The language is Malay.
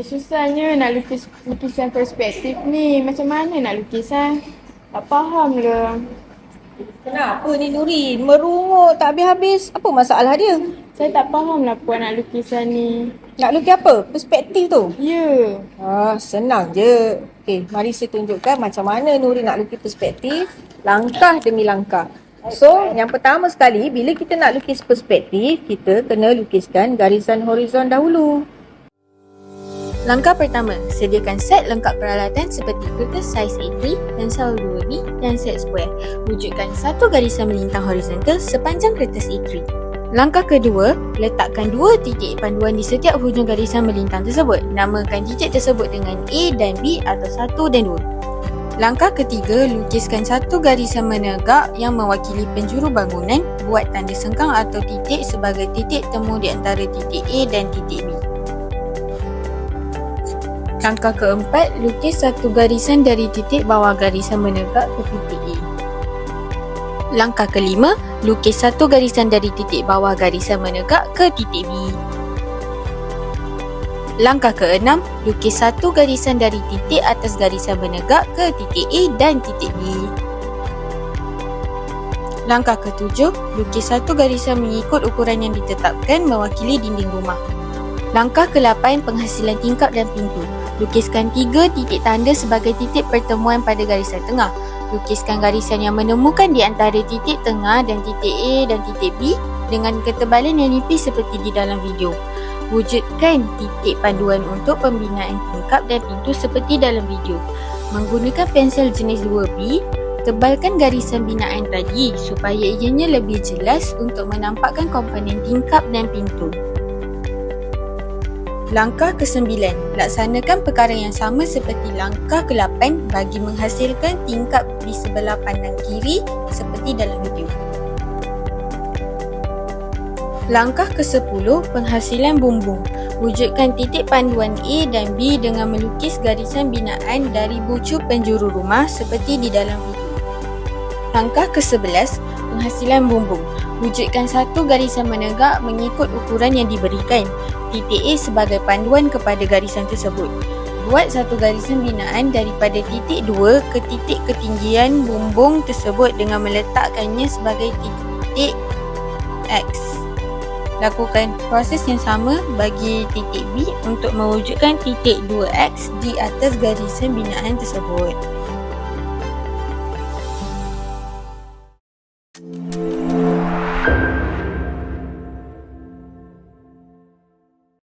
Susahnya nak lukis lukisan perspektif ni. Macam mana nak lukis Tak faham ke? Kenapa ni Nurin? Merungut tak habis-habis. Apa masalah dia? Saya tak faham lah puan nak lukisan ni. Nak lukis apa? Perspektif tu? Ya. Senang je. Okey, mari saya tunjukkan macam mana Nurin nak lukis perspektif langkah demi langkah. So, yang pertama sekali, bila kita nak lukis perspektif, kita kena lukiskan garisan horizon dahulu. Langkah pertama, sediakan set lengkap peralatan seperti kertas saiz A3, pensel 2B dan set square. Wujudkan satu garisan melintang horizontal sepanjang kertas A3. Langkah kedua, letakkan dua titik panduan di setiap hujung garisan melintang tersebut. Namakan titik tersebut dengan A dan B atau 1 dan 2. Langkah ketiga, lukiskan satu garisan menegak yang mewakili penjuru bangunan. Buat tanda sengkang atau titik sebagai titik temu di antara titik A dan titik B. Langkah keempat, lukis satu garisan dari titik bawah garisan menegak ke titik A. Langkah kelima, lukis satu garisan dari titik bawah garisan menegak ke titik B. Langkah keenam, lukis satu garisan dari titik atas garisan menegak ke titik A dan titik B. Langkah ketujuh, lukis satu garisan mengikut ukuran yang ditetapkan mewakili dinding rumah. Langkah ke-8, penghasilan tingkap dan pintu. Lukiskan 3 titik tanda sebagai titik pertemuan pada garisan tengah. Lukiskan garisan yang menemukan di antara titik tengah dan titik A dan titik B dengan ketebalan yang nipis seperti di dalam video. Wujudkan titik panduan untuk pembinaan tingkap dan pintu seperti dalam video. Menggunakan pensel jenis 2B, tebalkan garisan binaan tadi supaya ianya lebih jelas untuk menampakkan komponen tingkap dan pintu. Langkah ke-9, laksanakan perkara yang sama seperti langkah ke-8 bagi menghasilkan tingkap di sebelah pandang kiri seperti dalam video. Langkah ke-10, penghasilan bumbung. Wujudkan titik panduan A dan B dengan melukis garisan binaan dari bucu penjuru rumah seperti di dalam video. Langkah ke-11, penghasilan bumbung. Wujudkan satu garisan menegak mengikut ukuran yang diberikan. Titik A sebagai panduan kepada garisan tersebut. Buat satu garisan binaan daripada titik 2 ke titik ketinggian bumbung tersebut dengan meletakkannya sebagai titik X. Lakukan proses yang sama bagi titik B untuk mewujudkan titik 2X di atas garisan binaan tersebut.